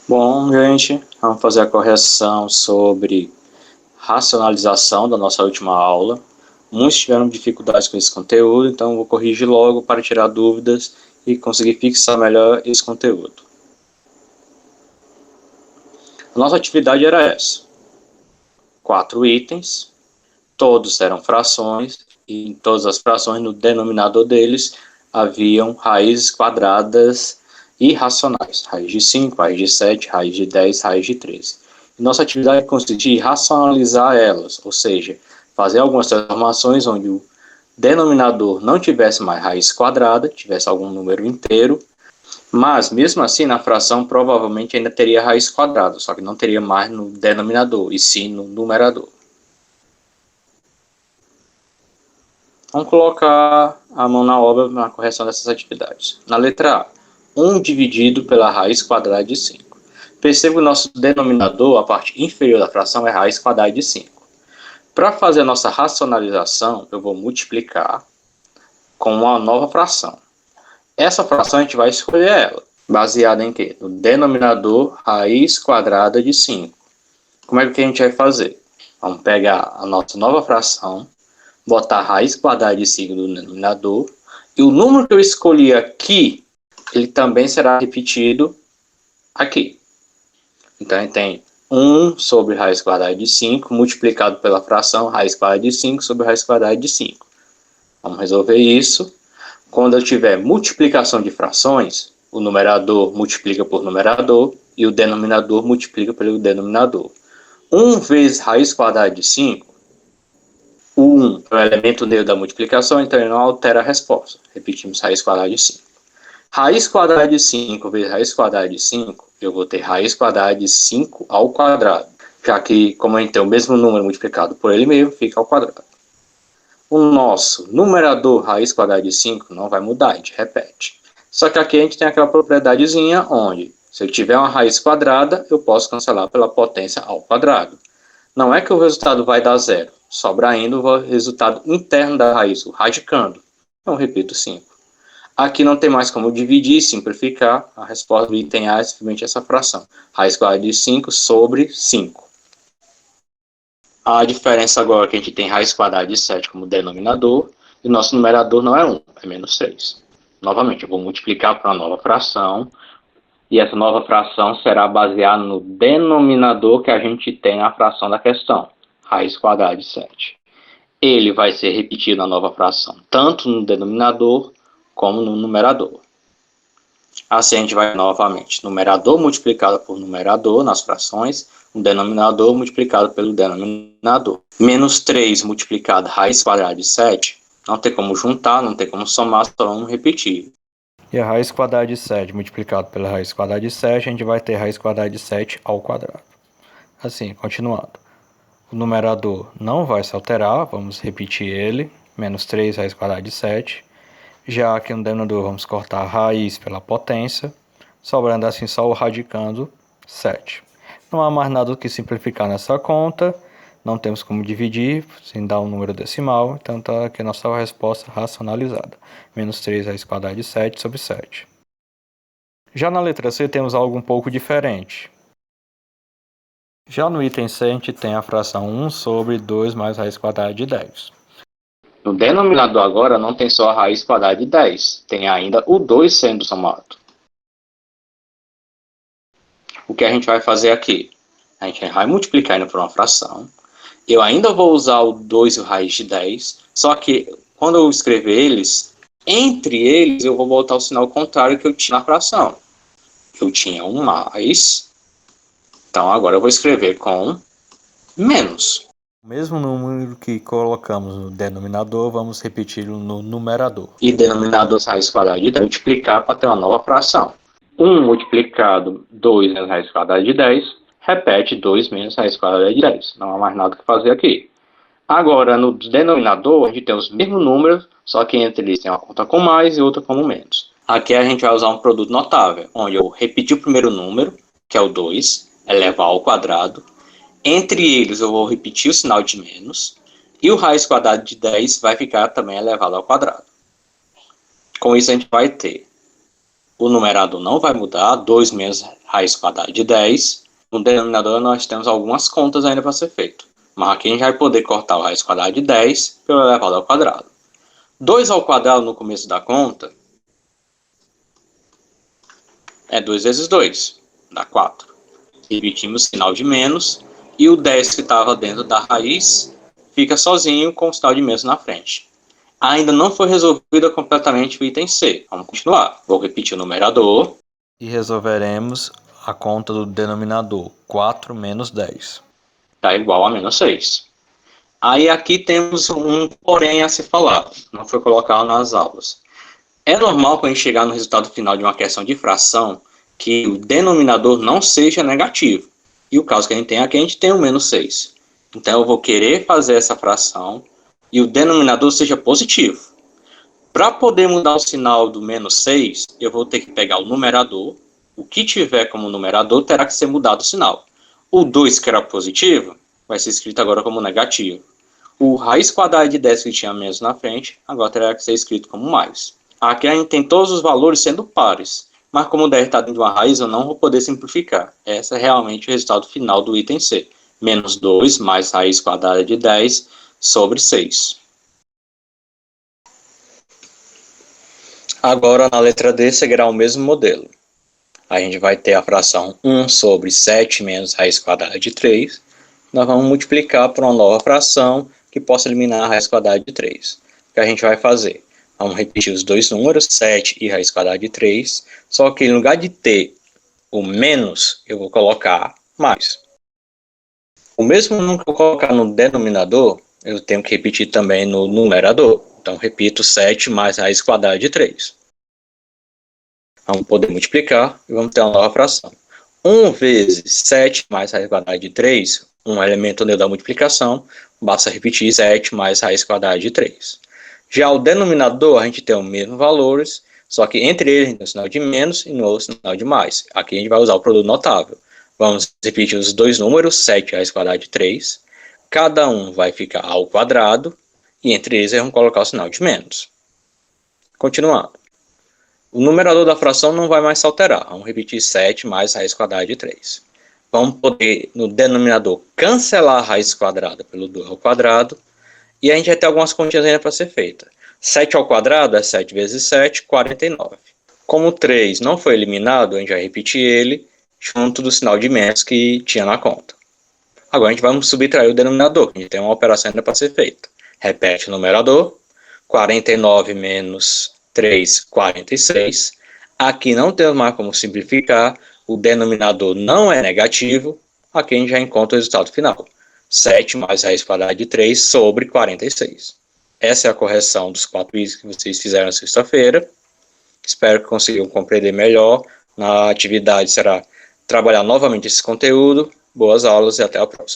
Bom, gente, vamos fazer a correção sobre racionalização da nossa última aula. Muitos tiveram dificuldades com esse conteúdo, então eu vou corrigir logo para tirar dúvidas e conseguir fixar melhor esse conteúdo. A nossa atividade era essa: 4 itens, todos eram frações, e em todas as frações, no denominador deles, haviam raízes quadradas irracionais, raiz de 5, raiz de 7, raiz de 10, raiz de 13. E nossa atividade consistia em racionalizar elas, ou seja, fazer algumas transformações onde o denominador não tivesse mais raiz quadrada, tivesse algum número inteiro, mas mesmo assim na fração provavelmente ainda teria raiz quadrada, só que não teria mais no denominador, e sim no numerador. Vamos colocar a mão na obra na correção dessas atividades. Na letra A, 1 dividido pela raiz quadrada de 5. Perceba que o nosso denominador, a parte inferior da fração, é raiz quadrada de 5. Para fazer a nossa racionalização, eu vou multiplicar com uma nova fração. Essa fração a gente vai escolher ela, baseada em quê? No denominador raiz quadrada de 5. Como é que a gente vai fazer? Vamos pegar a nossa nova fração, botar a raiz quadrada de 5 no denominador, e o número que eu escolhi aqui, ele também será repetido aqui. Então, a gente tem 1 sobre raiz quadrada de 5, multiplicado pela fração raiz quadrada de 5 sobre raiz quadrada de 5. Vamos resolver isso. Quando eu tiver multiplicação de frações, o numerador multiplica por numerador e o denominador multiplica pelo denominador. 1 vezes raiz quadrada de 5, o 1 é o elemento neutro da multiplicação, então ele não altera a resposta. Repetimos, raiz quadrada de 5. Raiz quadrada de 5 vezes raiz quadrada de 5, eu vou ter raiz quadrada de 5 ao quadrado, já que, como a gente tem o mesmo número multiplicado por ele mesmo, fica ao quadrado. O nosso numerador raiz quadrada de 5 não vai mudar, a gente repete. Só que aqui a gente tem aquela propriedadezinha onde, se eu tiver uma raiz quadrada, eu posso cancelar pela potência ao quadrado. Não é que o resultado vai dar zero, sobra ainda o resultado interno da raiz, o radicando. Então, repito 5. Aqui não tem mais como dividir e simplificar, a resposta do item A é simplesmente essa fração. Raiz quadrada de 5 sobre 5. A diferença agora é que a gente tem raiz quadrada de 7 como denominador, e o nosso numerador não é 1, é menos 3. Novamente, eu vou multiplicar para uma nova fração, e essa nova fração será baseada no denominador que a gente tem na fração da questão, raiz quadrada de 7. Ele vai ser repetido na nova fração, tanto no denominador como no numerador. Assim a gente vai novamente, numerador multiplicado por numerador nas frações, o denominador multiplicado pelo denominador. Menos 3 multiplicado raiz quadrada de 7, não tem como juntar, não tem como somar, só vamos repetir. E a raiz quadrada de 7 multiplicado pela raiz quadrada de 7, a gente vai ter raiz quadrada de 7 ao quadrado. Assim, continuando. O numerador não vai se alterar, vamos repetir ele, menos 3 raiz quadrada de 7. Já aqui no denominador vamos cortar a raiz pela potência, sobrando assim só o radicando 7. Não há mais nada do que simplificar nessa conta, não temos como dividir sem dar um número decimal, então está aqui a nossa resposta racionalizada. Menos 3 raiz quadrada de 7 sobre 7. Já na letra C temos algo um pouco diferente. Já no item C a gente tem a fração 1 sobre 2 mais raiz quadrada de 10. No denominador agora não tem só a raiz quadrada de 10, tem ainda o 2 sendo somado. O que a gente vai fazer aqui? A gente vai multiplicar indo por uma fração. Eu ainda vou usar o 2 e o raiz de 10, só que quando eu escrever eles, entre eles eu vou botar o sinal contrário que eu tinha na fração. Eu tinha um mais, então agora eu vou escrever com menos. O mesmo número que colocamos no denominador, vamos repeti-lo no numerador. E denominador raiz quadrada de 10, multiplicar para ter uma nova fração. 1 multiplicado 2 menos raiz quadrada de 10, repete 2 menos raiz quadrada de 10. Não há mais nada que fazer aqui. Agora, no denominador, a gente tem os mesmos números, só que entre eles tem uma conta com mais e outra com menos. Aqui a gente vai usar um produto notável, onde eu repeti o primeiro número, que é o 2, elevar ao quadrado. Entre eles eu vou repetir o sinal de menos, e o raiz quadrada de 10 vai ficar também elevado ao quadrado. Com isso a gente vai ter, o numerador não vai mudar, 2 menos raiz quadrada de 10. No denominador nós temos algumas contas ainda para ser feito. Mas aqui a gente vai poder cortar o raiz quadrada de 10 pelo elevado ao quadrado. 2 ao quadrado no começo da conta é 2 vezes 2, dá 4. Repetimos o sinal de menos e o 10 que estava dentro da raiz fica sozinho com o sinal de menos na frente. Ainda não foi resolvida completamente o item C. Vamos continuar. Vou repetir o numerador. E resolveremos a conta do denominador, 4 menos 10. Está igual a menos 6. Aí aqui temos um porém a se falar. Não foi colocado nas aulas. É normal quando a gente chegar no resultado final de uma questão de fração que o denominador não seja negativo. E o caso que a gente tem aqui, a gente tem o menos 6. Então eu vou querer fazer essa fração e o denominador seja positivo. Para poder mudar o sinal do menos 6, eu vou ter que pegar o numerador. O que tiver como numerador terá que ser mudado o sinal. O 2, que era positivo, vai ser escrito agora como negativo. O raiz quadrada de 10 que tinha menos na frente, agora terá que ser escrito como mais. Aqui a gente tem todos os valores sendo pares. Mas como o 10 está dentro de uma raiz, eu não vou poder simplificar. Esse é realmente o resultado final do item C. Menos 2 mais raiz quadrada de 10 sobre 6. Agora, na letra D, seguirá o mesmo modelo. A gente vai ter a fração 1 sobre 7 menos raiz quadrada de 3. Nós vamos multiplicar por uma nova fração que possa eliminar a raiz quadrada de 3. O que a gente vai fazer? Vamos repetir os dois números, 7 e raiz quadrada de 3. Só que no lugar de ter o menos, eu vou colocar mais. O mesmo número que eu colocar no denominador, eu tenho que repetir também no numerador. Então, repito 7 mais raiz quadrada de 3. Vamos poder multiplicar e vamos ter uma nova fração. 1 vezes 7 mais raiz quadrada de 3, um elemento neutro da multiplicação, basta repetir 7 mais raiz quadrada de 3. Já o denominador, a gente tem os mesmos valores, só que entre eles tem o sinal de menos e no outro sinal de mais. Aqui a gente vai usar o produto notável. Vamos repetir os dois números, 7 raiz quadrada de 3. Cada um vai ficar ao quadrado e entre eles vamos colocar o sinal de menos. Continuando. O numerador da fração não vai mais se alterar. Vamos repetir 7 mais raiz quadrada de 3. Vamos poder, no denominador, cancelar a raiz quadrada pelo 2 ao quadrado. E a gente vai ter algumas continhas ainda para ser feita. 7 ao quadrado é 7 vezes 7, 49. Como o 3 não foi eliminado, a gente vai repetir ele junto do sinal de menos que tinha na conta. Agora a gente vai subtrair o denominador, que a gente tem uma operação ainda para ser feita. Repete o numerador. 49 menos 3, 46. Aqui não temos mais como simplificar. O denominador não é negativo. Aqui a gente já encontra o resultado final. 7 mais raiz quadrada de 3 sobre 46. Essa é a correção dos 4 itens que vocês fizeram na sexta-feira. Espero que consigam compreender melhor. Na atividade será trabalhar novamente esse conteúdo. Boas aulas e até a próxima.